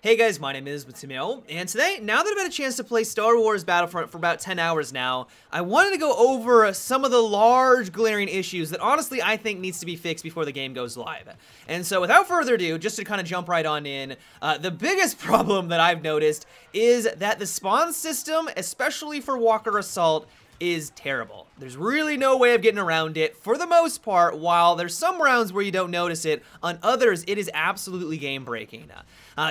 Hey guys, my name is Matimeo, and today, now that I've had a chance to play Star Wars Battlefront for about 10 hours now, I wanted to go over some of the large glaring issues that honestly I think needs to be fixed before the game goes live. And so without further ado, just to kind of jump right on in, the biggest problem that I've noticed is that the spawn system, especially for Walker Assault, is terrible. There's really no way of getting around it for the most part. While there's some rounds where you don't notice it, on others it is absolutely game breaking.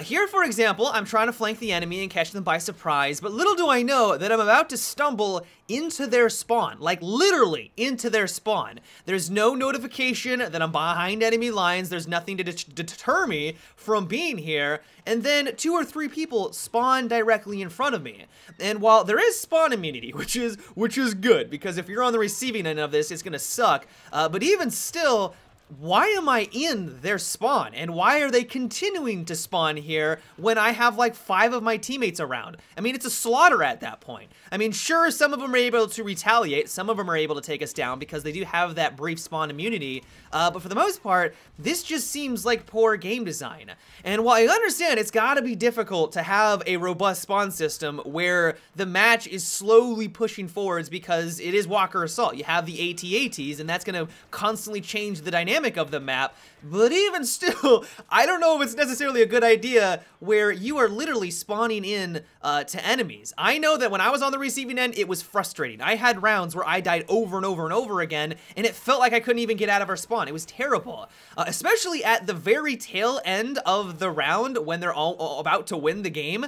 Here, for example, I'm trying to flank the enemy and catch them by surprise, but little do I know that I'm about to stumble into their spawn, like literally into their spawn. There's no notification that I'm behind enemy lines. There's nothing to deter me from being here. And then 2 or 3 people spawn directly in front of me. And while there is spawn immunity, which is good, because if you're on the receiving end of this, it's gonna suck. But even still, why am I in their spawn? And why are they continuing to spawn here when I have like 5 of my teammates around? I mean, it's a slaughter at that point. I mean, sure, some of them are able to retaliate. Some of them are able to take us down because they do have that brief spawn immunity. But for the most part, this just seems like poor game design. And while I understand it's gotta be difficult to have a robust spawn system where the match is slowly pushing forwards because it is Walker Assault. You have the AT-ATs, and that's gonna constantly change the dynamic of the map. But even still, I don't know if it's necessarily a good idea where you are literally spawning in to enemies. I know that when I was on the receiving end, it was frustrating. I had rounds where I died over and over and over again, and it felt like I couldn't even get out of our spawn. It was terrible, especially at the very tail end of the round when they're all about to win the game.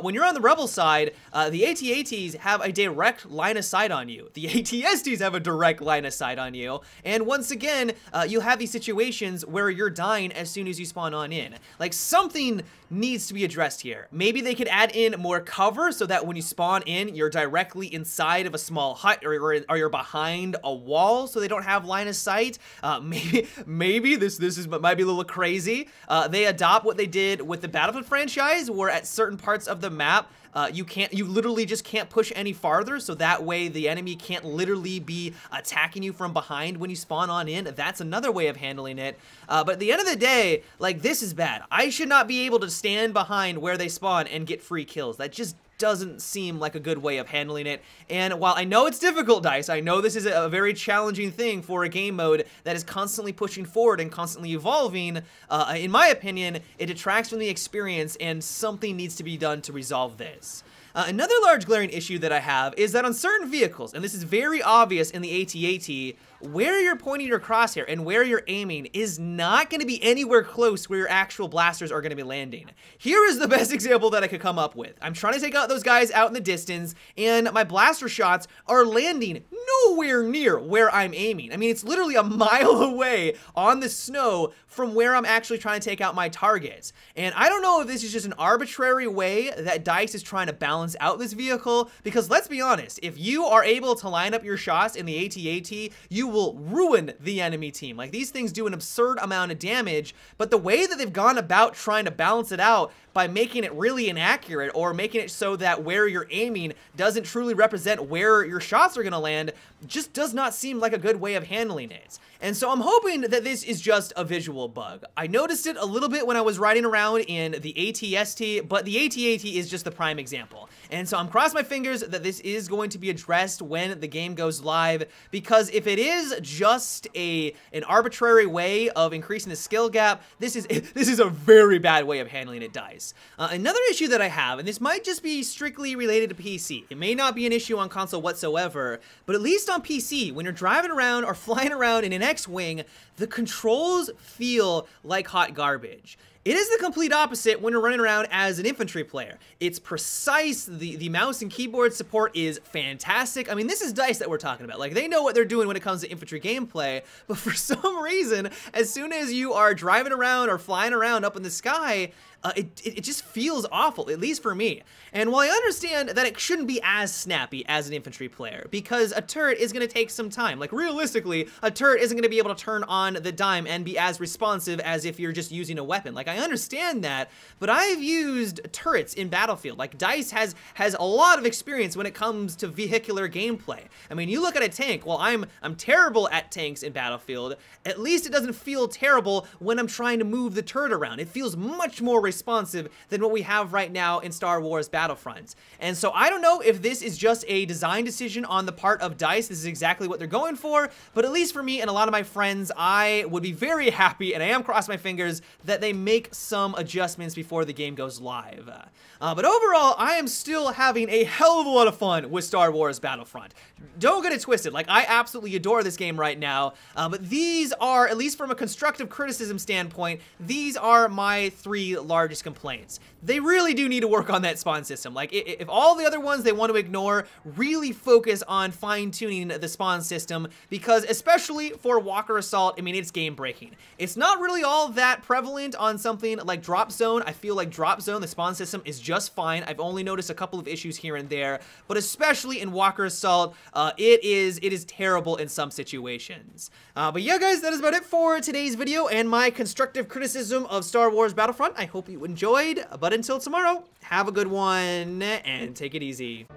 When you're on the rebel side, the AT-ATs have a direct line of sight on you. The AT-STs have a direct line of sight on you. And once again, you have these situations where you're dying as soon as you spawn on in. Like, something needs to be addressed here. Maybe they could add in more cover so that when you spawn in, you're directly inside of a small hut, or you're behind a wall so they don't have line of sight. Maybe this might be a little crazy. They adopt what they did with the Battlefield franchise, where at certain parts of the map, you literally just can't push any farther, so that way the enemy can't literally be attacking you from behind when you spawn on in. That's another way of handling it. But at the end of the day, like, this is bad. I should not be able to stand behind where they spawn and get free kills. That just doesn't seem like a good way of handling it. And while I know it's difficult, DICE, I know this is a very challenging thing for a game mode that is constantly pushing forward and constantly evolving, in my opinion, it detracts from the experience, and something needs to be done to resolve this. Another large glaring issue that I have is that on certain vehicles, and this is very obvious in the AT-AT, where you're pointing your crosshair and where you're aiming is not going to be anywhere close where your actual blasters are going to be landing. Here is the best example that I could come up with. I'm trying to take out those guys out in the distance, and my blaster shots are landing nowhere near where I'm aiming. I mean, it's literally a mile away on the snow from where I'm actually trying to take out my targets. And I don't know if this is just an arbitrary way that DICE is trying to balance out this vehicle, because let's be honest, if you are able to line up your shots in the AT-AT, you will ruin the enemy team. Like, these things do an absurd amount of damage, but the way that they've gone about trying to balance it out by making it really inaccurate, or making it so that where you're aiming doesn't truly represent where your shots are going to land, just does not seem like a good way of handling it. And so I'm hoping that this is just a visual bug. I noticed it a little bit when I was riding around in the AT-ST, but the AT-AT is just the prime example. And so I'm crossing my fingers that this is going to be addressed when the game goes live, because if it is just an arbitrary way of increasing the skill gap, this is a very bad way of handling it, DICE. Another issue that I have, and this might just be strictly related to PC, it may not be an issue on console whatsoever, but at least on PC, when you're driving around or flying around in an X-Wing, the controls feel like hot garbage. It is the complete opposite when you're running around as an infantry player. It's precise, the mouse and keyboard support is fantastic. I mean, this is DICE that we're talking about. Like, they know what they're doing when it comes to infantry gameplay, but for some reason, as soon as you are driving around or flying around up in the sky, it just feels awful, at least for me. And while I understand that it shouldn't be as snappy as an infantry player, because a turret is going to take some time. Like, realistically, a turret isn't going to be able to turn on the dime and be as responsive as if you're just using a weapon. Like, I understand that, but I've used turrets in Battlefield. Like, DICE has a lot of experience when it comes to vehicular gameplay. I mean, you look at a tank, well, I'm terrible at tanks in Battlefield. At least it doesn't feel terrible when I'm trying to move the turret around. It feels much more responsive responsive than what we have right now in Star Wars Battlefront. And so I don't know if this is just a design decision on the part of DICE. This is exactly what they're going for, but at least for me and a lot of my friends, I would be very happy, and I am crossing my fingers, that they make some adjustments before the game goes live. But overall, I am still having a hell of a lot of fun with Star Wars Battlefront. Don't get it twisted, like, I absolutely adore this game right now, but these are, at least from a constructive criticism standpoint, these are my 3 largest complaints. They really do need to work on that spawn system. Like, if all the other ones they want to ignore, really focus on fine-tuning the spawn system, because especially for Walker Assault, I mean, it's game-breaking. It's not really all that prevalent on something like Drop Zone. I feel like Drop Zone, the spawn system, is just fine. I've only noticed a couple of issues here and there, but especially in Walker Assault, it is terrible in some situations. But yeah, guys, that is about it for today's video and my constructive criticism of Star Wars Battlefront. I hope you enjoyed, but until tomorrow, have a good one and take it easy.